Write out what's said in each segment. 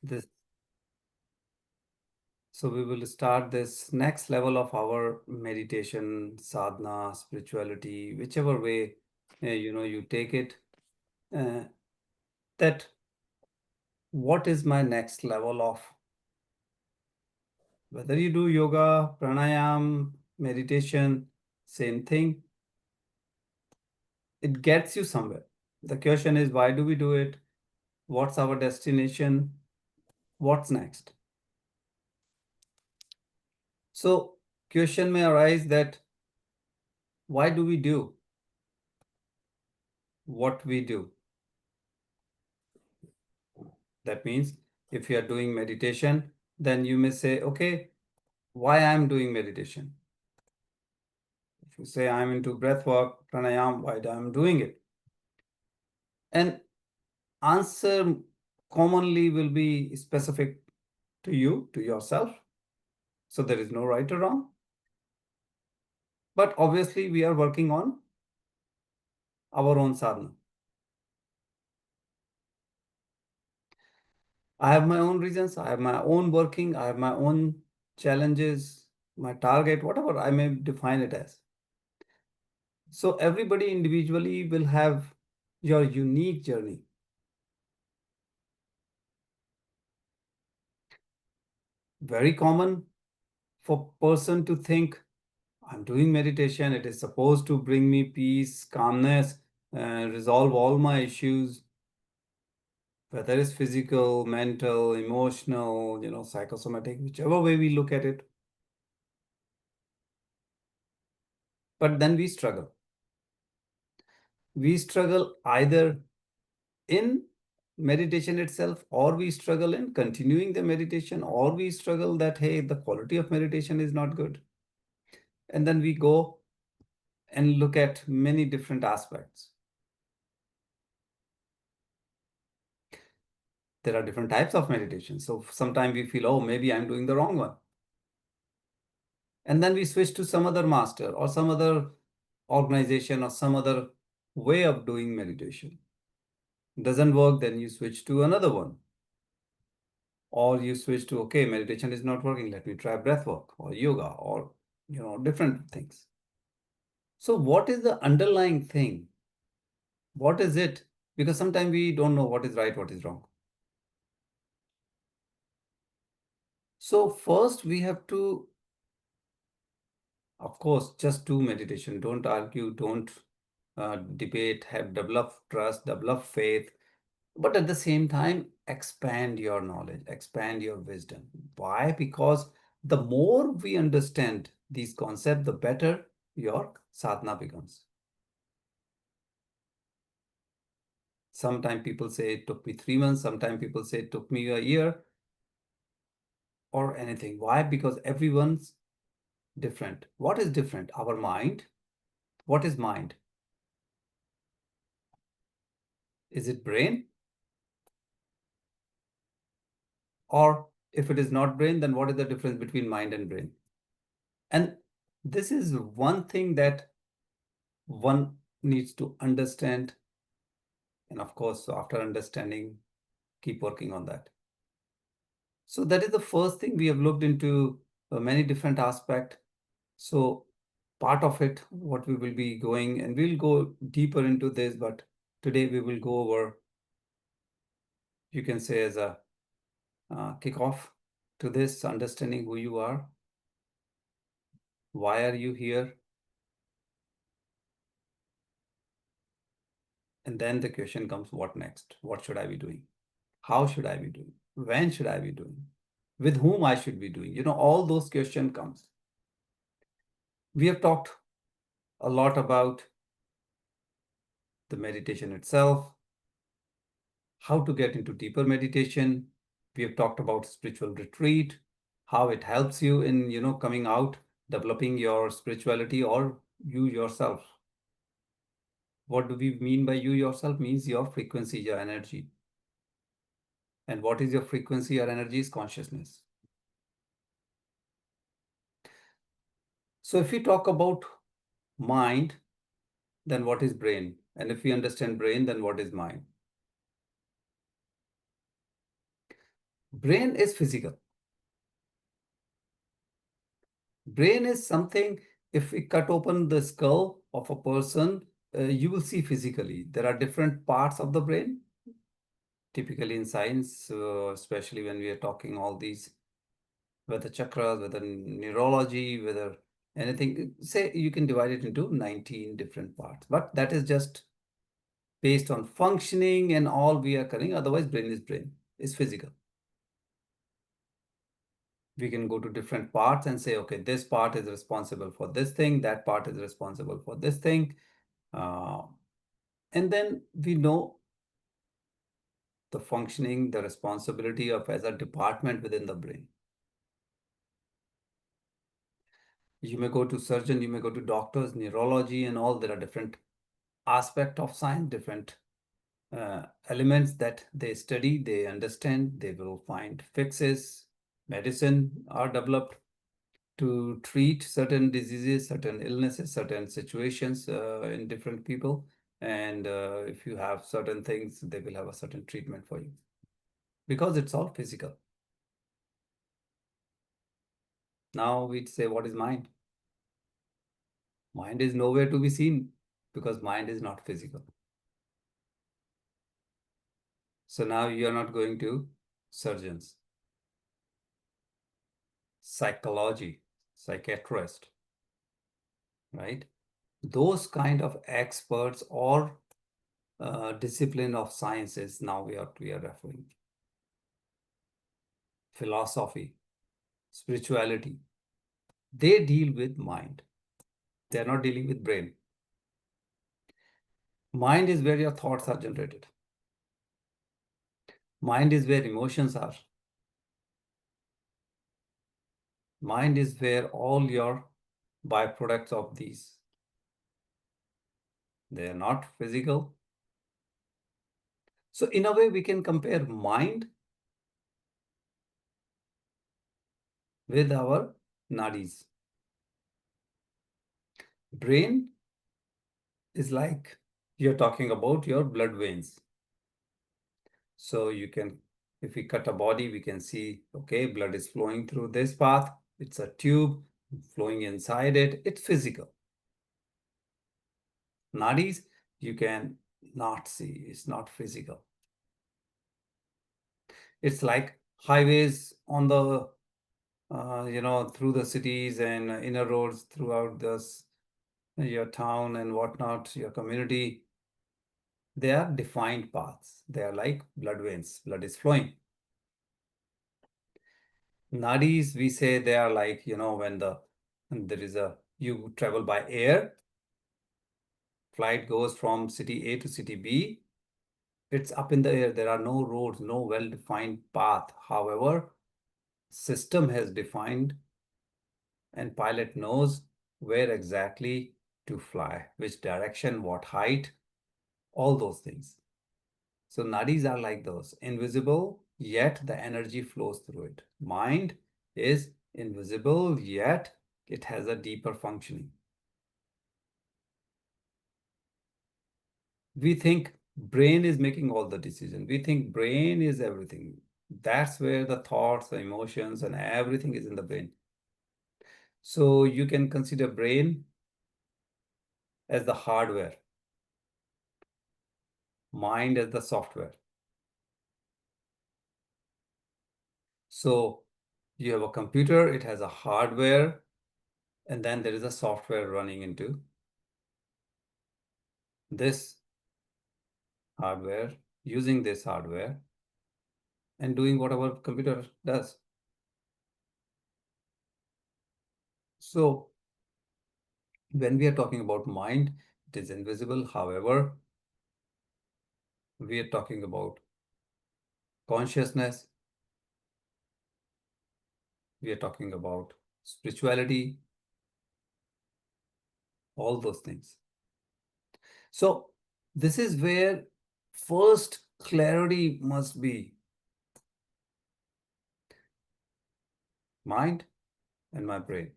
this. So we will start this next level of our meditation, sadhana, spirituality, whichever way you take it. Uh, that what is my next level of, whether you do yoga, pranayam, meditation, same thing. It gets you somewhere. The question is, why do we do it? What's our destination? What's next? So question may arise that why do we do what we do? That means if you are doing meditation, then you may say, okay, why I'm doing meditation? If you say I'm into breath work, pranayam, why I'm doing it? And answer commonly will be specific to you, to yourself. So there is no right or wrong. But obviously we are working on our own sadhana. I have my own reasons, I have my own working, I have my own challenges, my target, whatever I may define it as. So everybody individually will have your unique journey. Very common for person to think, I'm doing meditation, it is supposed to bring me peace, calmness, resolve all my issues, whether it's physical, mental, emotional, psychosomatic, whichever way we look at it. But then we struggle. We struggle either in meditation itself, or we struggle in continuing the meditation, or we struggle that, hey, the quality of meditation is not good. And then we go and look at many different aspects. There are different types of meditation. So sometimes we feel, oh, maybe I'm doing the wrong one. And then we switch to some other master or some other organization or some other way of doing meditation. Doesn't work, then you switch to another one. Or you switch to, okay, meditation is not working, let me try breath work or yoga or different things. So what is the underlying thing? What is it? Because sometimes we don't know what is right, what is wrong. So first we have to, of course, just do meditation. Don't argue, don't debate, have develop trust, develop faith. But at the same time, expand your knowledge, expand your wisdom. Why? Because the more we understand these concepts, the better your sadhana becomes. Sometimes people say it took me 3 months. Sometimes people say it took me a year or anything. Why? Because everyone's different. What is different? Our mind. What is mind? Is it brain? Or if it is not brain, then what is the difference between mind and brain? And this is one thing that one needs to understand. And of course, after understanding, keep working on that. So that is the first thing we have looked into many different aspects. So part of it, what we will be going, and we'll go deeper into this, but today we will go over, you can say as a kickoff to this, understanding who you are, why are you here? And then the question comes, what next? What should I be doing? How should I be doing? When should I be doing? With whom I should be doing? All those questions comes. We have talked a lot about the meditation itself, how to get into deeper meditation. We have talked about spiritual retreat, how it helps you in, coming out, developing your spirituality or you yourself. What do we mean by you yourself? Means your frequency, your energy. And what is your frequency or energy? Is consciousness. So if we talk about mind, then what is brain? And if we understand brain, then what is mind? Brain is physical. Brain is something, if we cut open the skull of a person, you will see physically. There are different parts of the brain. Typically in science, especially when we are talking all these, whether chakras, whether neurology, whether anything, say you can divide it into 19 different parts. But that is just based on functioning and all we are covering. Otherwise, brain is physical. We can go to different parts and say, okay, this part is responsible for this thing, that part is responsible for this thing. And then we know the functioning, the responsibility of as a department within the brain. You may go to surgeon, you may go to doctors, neurology and all. There are different aspects of science, different elements that they study, they understand, they will find fixes. Medicine are developed to treat certain diseases, certain illnesses, certain situations in different people. And if you have certain things, they will have a certain treatment for you because it's all physical. Now we'd say, what is mind? Mind is nowhere to be seen because mind is not physical. So now you are not going to surgeons, psychology, psychiatrist, right? Those kind of experts or discipline of sciences now we are referring. Philosophy, spirituality, they deal with mind. They're not dealing with brain. Mind is where your thoughts are generated. Mind is where emotions are. Mind is where all your byproducts of these. They are not physical. So in a way, we can compare mind with our nadis. Brain is like you're talking about your blood veins. So you can, if we cut a body, we can see, okay, blood is flowing through this path. It's a tube flowing inside it. It's physical. Nadis, you can not see. It's not physical. It's like highways on the, through the cities and inner roads throughout this, your town and whatnot, your community. They are defined paths. They are like blood veins. Blood is flowing. Nadis, we say they are like, when there is you travel by air, flight goes from city A to city B, it's up in the air. There are no roads, no well-defined path. However, system has defined and pilot knows where exactly to fly, which direction, what height, all those things. So nadis are like those, invisible, yet the energy flows through it. Mind is invisible, yet it has a deeper functioning. We think brain is making all the decisions. We think brain is everything. That's where the thoughts, the emotions, and everything is in the brain. So you can consider brain as the hardware, mind as the software. So you have a computer, it has a hardware, and then there is a software running into this hardware, using this hardware, and doing whatever computer does. So when we are talking about mind, it is invisible. However, we are talking about consciousness. We are talking about spirituality, all those things. So this is where first clarity must be mind and my brain.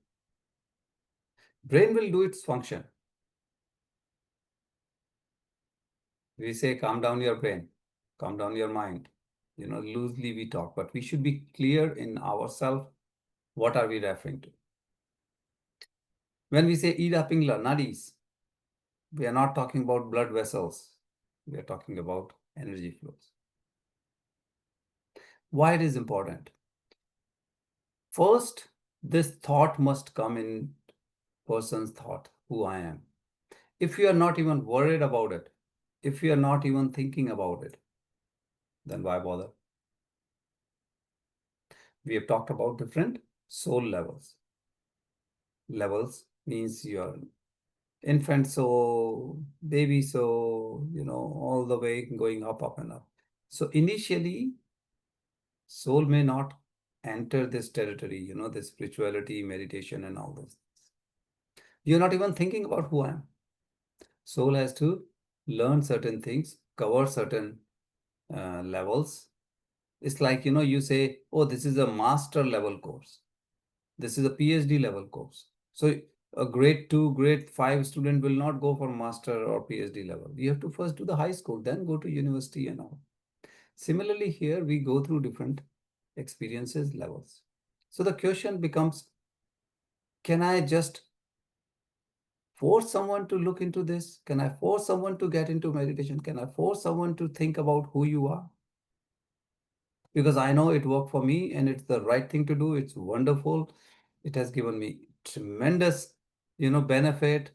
Brain will do its function. We say, calm down your brain, calm down your mind. loosely we talk, but we should be clear in ourselves. What are we referring to? When we say ida pingla nadis, we are not talking about blood vessels. We are talking about energy flows. Why it is important? First, this thought must come in person's thought, who I am. If you are not even worried about it, if you are not even thinking about it, then why bother? We have talked about different soul levels. Levels means your infant soul, baby soul, all the way going up and up. So initially, soul may not enter this territory, this spirituality, meditation, and all those things. You're not even thinking about who I am. Soul has to learn certain things, cover certain levels. It's like, you say, oh, this is a master level course. This is a PhD level course. So a grade 2, grade 5 student will not go for master or PhD level. You have to first do the high school, then go to university and all. Similarly, here we go through different experiences levels. So the question becomes, can I just force someone to look into this? Can I force someone to get into meditation? Can I force someone to think about who you are? Because I know it worked for me and it's the right thing to do. It's wonderful. It has given me tremendous, benefit,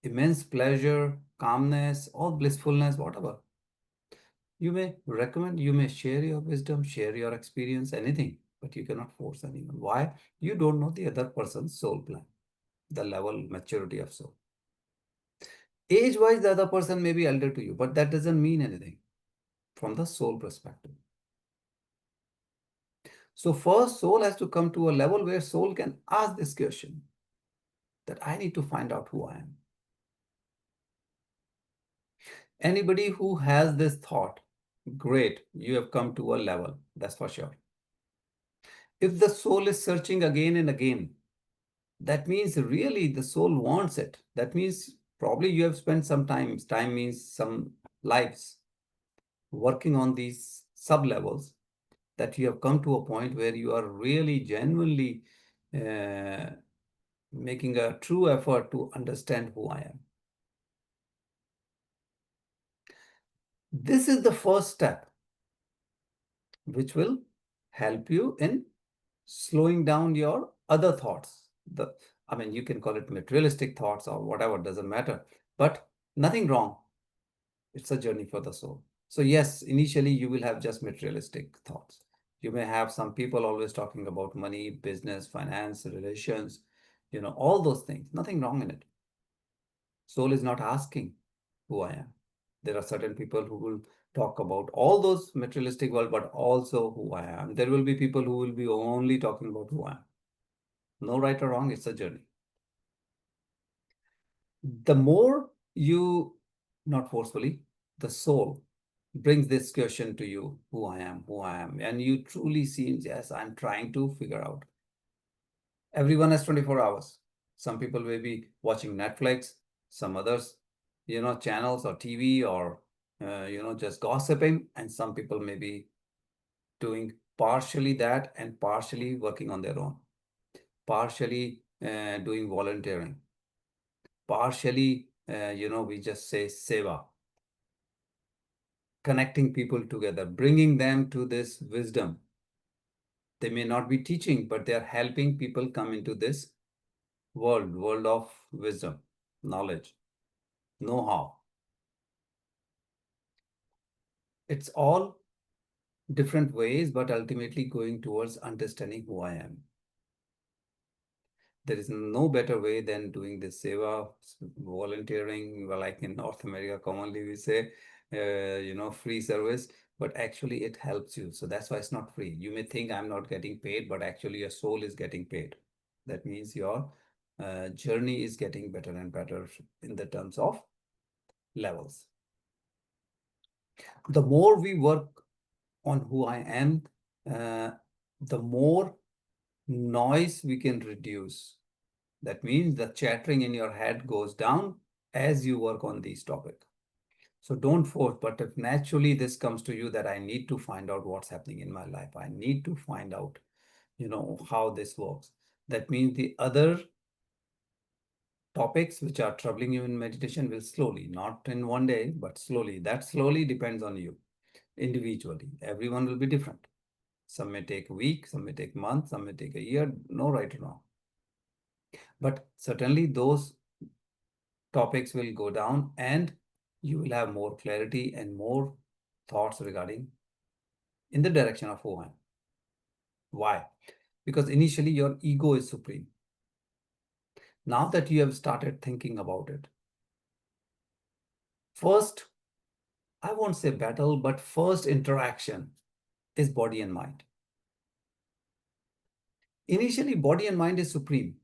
immense pleasure, calmness, all blissfulness, whatever. You may recommend, you may share your wisdom, share your experience, anything, but you cannot force anyone. Why? You don't know the other person's soul plan, the level maturity of soul. Age-wise, the other person may be elder to you, but that doesn't mean anything from the soul perspective. So first, soul has to come to a level where soul can ask this question, that I need to find out who I am. Anybody who has this thought, great, you have come to a level, that's for sure. If the soul is searching again and again, that means really the soul wants it. That means probably you have spent some time means some lives, working on these sub levels, that you have come to a point where you are really genuinely making a true effort to understand who I am. This is the first step, which will help you in slowing down your other thoughts. You can call it materialistic thoughts or whatever, doesn't matter, but nothing wrong. It's a journey for the soul. So yes, initially you will have just materialistic thoughts. You may have some people always talking about money, business, finance, relations, all those things. Nothing wrong in it. Soul is not asking who I am. There are certain people who will talk about all those materialistic world, but also who I am. There will be people who will be only talking about who I am. No right or wrong, it's a journey. The more you, not forcefully, the soul brings this question to you, who I am, and you truly see, yes, I'm trying to figure out. Everyone has 24 hours. Some people may be watching Netflix, some others, channels or TV or, just gossiping. And some people may be doing partially that and partially working on their own, partially doing volunteering, partially, we just say seva, connecting people together, bringing them to this wisdom. They may not be teaching, but they are helping people come into this world of wisdom, knowledge, know-how. It's all different ways, but ultimately going towards understanding who I am. There is no better way than doing this seva, volunteering, like in North America, commonly we say, free service, but actually it helps you. So that's why it's not free. You may think I'm not getting paid, but actually your soul is getting paid. That means your journey is getting better and better in the terms of levels. The more we work on who I am, the more noise we can reduce. That means the chattering in your head goes down as you work on these topics. So don't force, but if naturally this comes to you that I need to find out what's happening in my life, I need to find out, how this works. That means the other topics which are troubling you in meditation will slowly, not in one day, but slowly. That slowly depends on you individually. Everyone will be different. Some may take a week, some may take months, some may take a year, no right or wrong. But certainly those topics will go down and you will have more clarity and more thoughts regarding in the direction of who I am. Why? Because initially your ego is supreme. Now that you have started thinking about it, first, I won't say battle, but first interaction is body and mind. Initially, body and mind is supreme.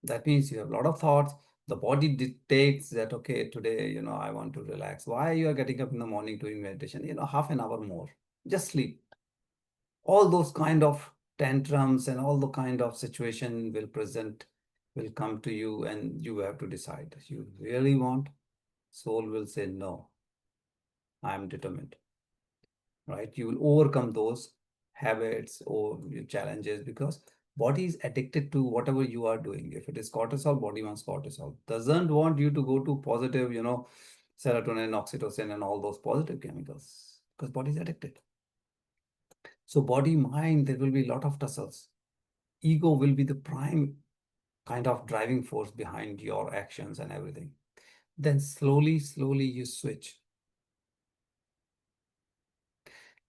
That means you have a lot of thoughts. The body dictates that, okay, today, I want to relax. Why you are getting up in the morning doing meditation? Half an hour more. Just sleep. All those kind of tantrums and all the kind of situation will come to you and you have to decide. You really want? Soul will say, no, I am determined, right? You will overcome those habits or challenges because body is addicted to whatever you are doing. If it is cortisol, body wants cortisol. Doesn't want you to go to positive, serotonin, oxytocin, and all those positive chemicals because body is addicted. So body, mind, there will be a lot of tussles. Ego will be the prime kind of driving force behind your actions and everything. Then slowly, slowly you switch.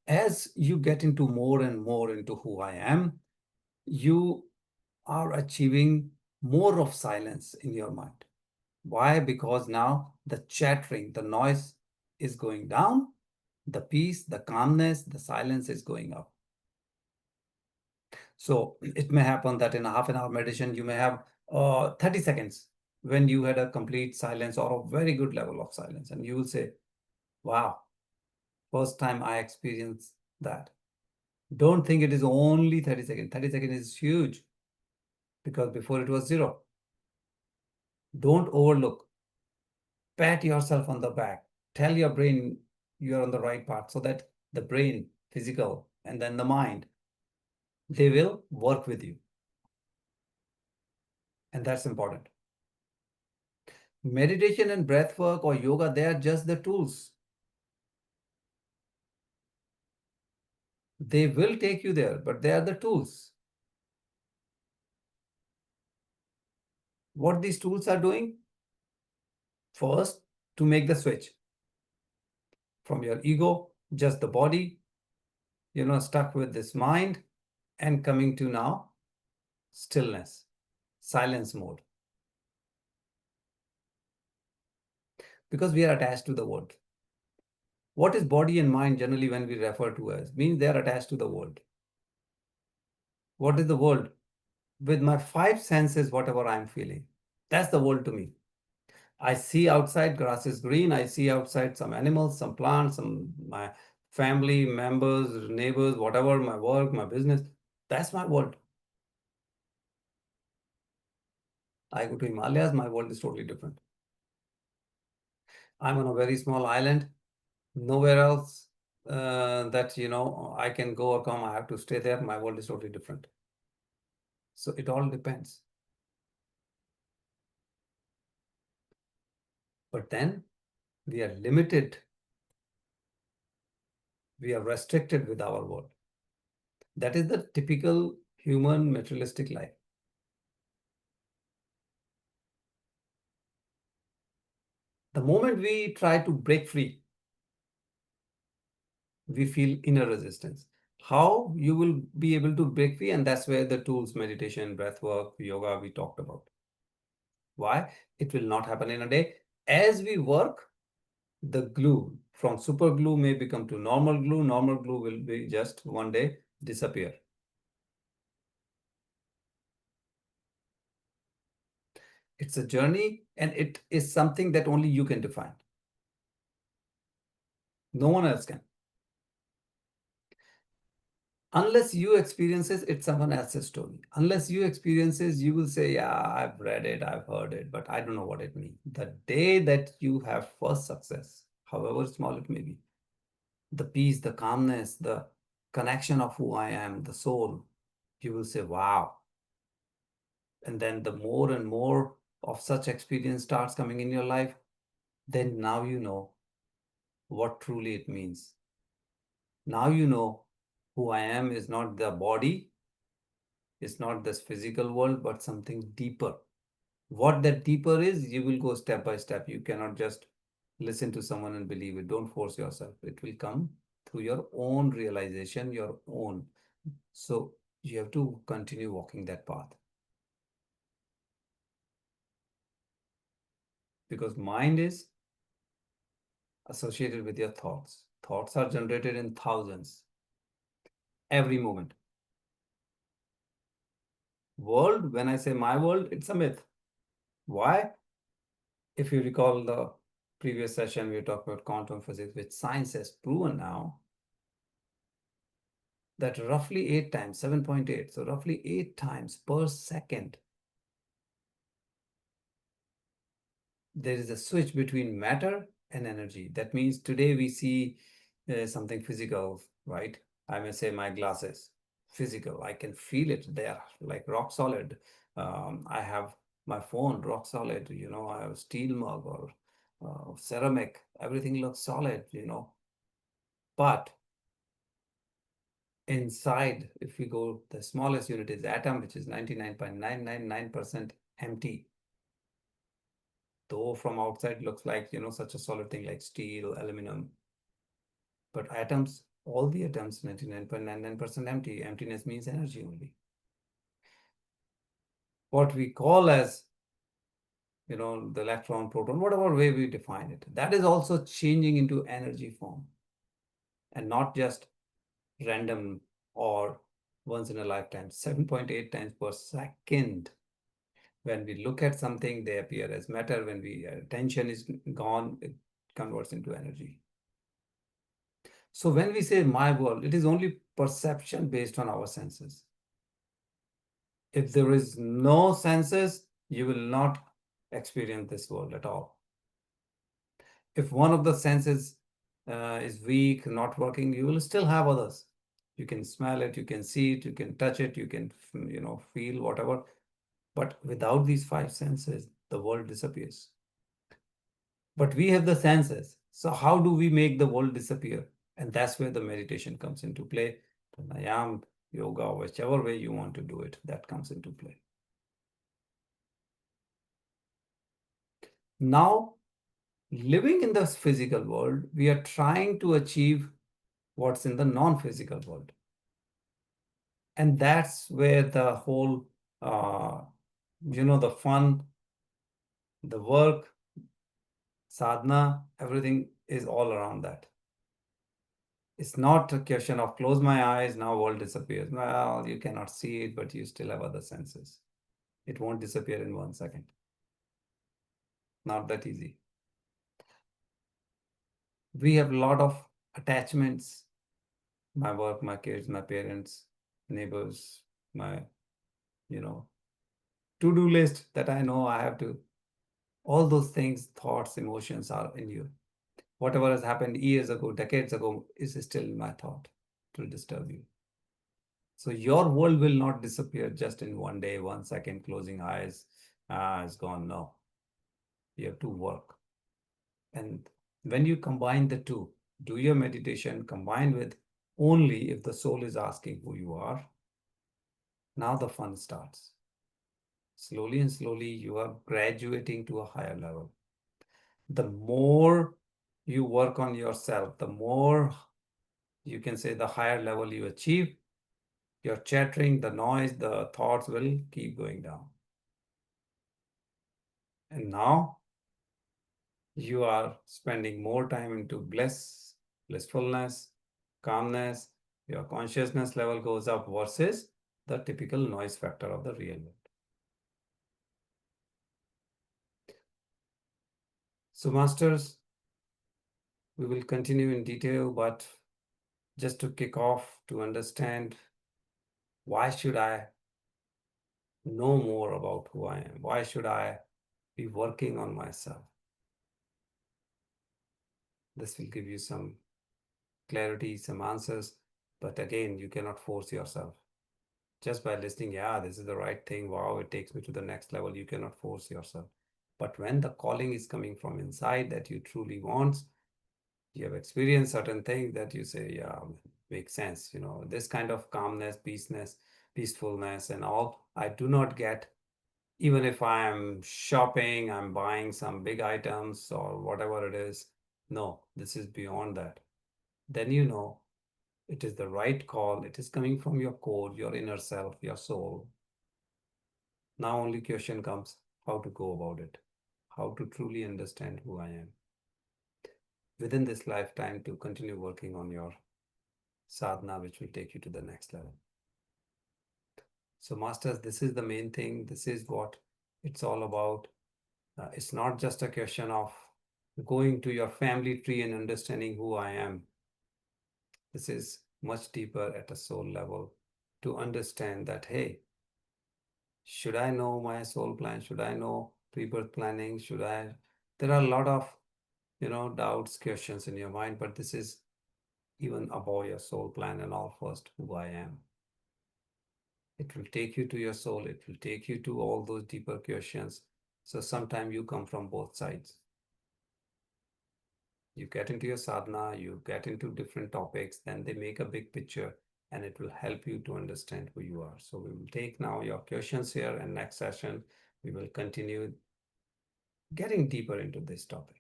As you get into more and more into who I am, you are achieving more of silence in your mind. Why? Because now the chattering, the noise is going down, the peace, the calmness, the silence is going up. So it may happen that in a half an hour meditation, you may have 30 seconds when you had a complete silence or a very good level of silence. And you will say, wow, first time I experienced that. Don't think it is only 30 seconds. 30 seconds is huge because before it was zero. Don't overlook. Pat yourself on the back. Tell your brain you're on the right path so that the brain, physical, and then the mind, they will work with you. And that's important. Meditation and breath work or yoga, they are just the tools. They will take you there, but they are the tools. What these tools are doing? First, to make the switch from your ego, just the body, stuck with this mind, and coming to now stillness, silence mode. Because we are attached to the world. What is body and mind generally when we refer to as? Means they are attached to the world. What is the world? With my five senses, whatever I'm feeling, that's the world to me. I see outside grass is green. I see outside some animals, some plants, my family members, neighbors, whatever, my work, my business. That's my world. I go to Himalayas, my world is totally different. I'm on a very small island, nowhere else that, I can go or come. I have to stay there. My world is totally different. So it all depends. But then we are limited. We are restricted with our world. That is the typical human materialistic life. The moment we try to break free, we feel inner resistance. How you will be able to break free? And that's where the tools, meditation, breath work, yoga, we talked about. Why? It will not happen in a day. As we work, the glue from super glue may become to normal glue. Normal glue will be just one day disappear. It's a journey and it is something that only you can define. No one else can. Unless you experiences, it's someone else's story. Unless you experiences, you will say, yeah, I've read it, I've heard it, but I don't know what it means. The day that you have first success, however small it may be, the peace, the calmness, the connection of who I am, the soul, you will say, wow. And then the more and more of such experience starts coming in your life, then now you know what truly it means. Now you know who I am is not the body, it's not this physical world, but something deeper. What that deeper is, you will go step by step. You cannot just listen to someone and believe it. Don't force yourself. It will come through your own realization, your own. So you have to continue walking that path. Because mind is associated with your thoughts. Thoughts are generated in thousands every moment. World, when I say my world, it's a myth. Why? If you recall the previous session, we talked about quantum physics, which science has proven now that roughly 8 times, 7.8, so roughly 8 times per second, there is a switch between matter and energy. That means today we see something physical, right? I may say my glasses, physical. I can feel it. They are like rock solid. I have my phone, rock solid. I have a steel mug or ceramic. Everything looks solid. But inside, if we go, the smallest unit is atom, which is 99.999% empty. Though from outside looks like, such a solid thing like steel, aluminum. But atoms, all the atoms, 99.99% empty. Emptiness means energy only. What we call as, the electron, proton, whatever way we define it, that is also changing into energy form and not just random or once in a lifetime, 7.8 times per second. When we look at something, they appear as matter. When attention is gone, it converts into energy. So when we say my world, it is only perception based on our senses. If there is no senses, you will not experience this world at all. If one of the senses is weak, not working, you will still have others. You can smell it, you can see it, you can touch it, you can, feel whatever. But without these 5 senses, the world disappears. But we have the senses. So how do we make the world disappear? And that's where the meditation comes into play. Pranayam, yoga, whichever way you want to do it, that comes into play. Now, living in this physical world, we are trying to achieve what's in the non-physical world. And that's where the whole, the fun, the work, sadhana, everything is all around that. It's not a question of close my eyes, now world disappears. Well, you cannot see it, but you still have other senses. It won't disappear in 1 second. Not that easy. We have a lot of attachments. My work, my kids, my parents, neighbors, my, to-do list that I know I have to. All those things, thoughts, emotions are in you. Whatever has happened years ago, decades ago, is still in my thought to disturb you. So your world will not disappear just in 1 day, 1 second, closing eyes, it's gone. No, you have to work. And when you combine the two, do your meditation combined with only if the soul is asking who you are, now the fun starts. Slowly and slowly, you are graduating to a higher level. The more you work on yourself, the more, you can say, the higher level you achieve, your chattering, the noise, the thoughts will keep going down. And now you are spending more time into bliss, blissfulness, calmness, your consciousness level goes up versus the typical noise factor of the real world. So masters, we will continue in detail, but just to kick off, to understand why should I know more about who I am? Why should I be working on myself? This will give you some clarity, some answers. But again, you cannot force yourself. Just by listening, yeah, this is the right thing. Wow, it takes me to the next level. You cannot force yourself. But when the calling is coming from inside that you truly want, you have experienced certain things that you say, yeah, makes sense. This kind of calmness, peacefulness, and all, I do not get. Even if I'm shopping, I'm buying some big items or whatever it is. No, this is beyond that. Then it is the right call. It is coming from your core, your inner self, your soul. Now only question comes how to go about it, how to truly understand who I am within this lifetime to continue working on your sadhana, which will take you to the next level. So, masters, this is the main thing. This is what it's all about. It's not just a question of going to your family tree and understanding who I am. This is much deeper at a soul level to understand that, hey, should I know my soul plan? Should I know pre-birth planning? Should I? There are a lot of, doubts, questions in your mind, but this is even above your soul plan and all first who I am. It will take you to your soul. It will take you to all those deeper questions. So sometimes you come from both sides. You get into your sadhana, you get into different topics, then they make a big picture and it will help you to understand who you are. So we will take now your questions here, and next session we will continue getting deeper into this topic.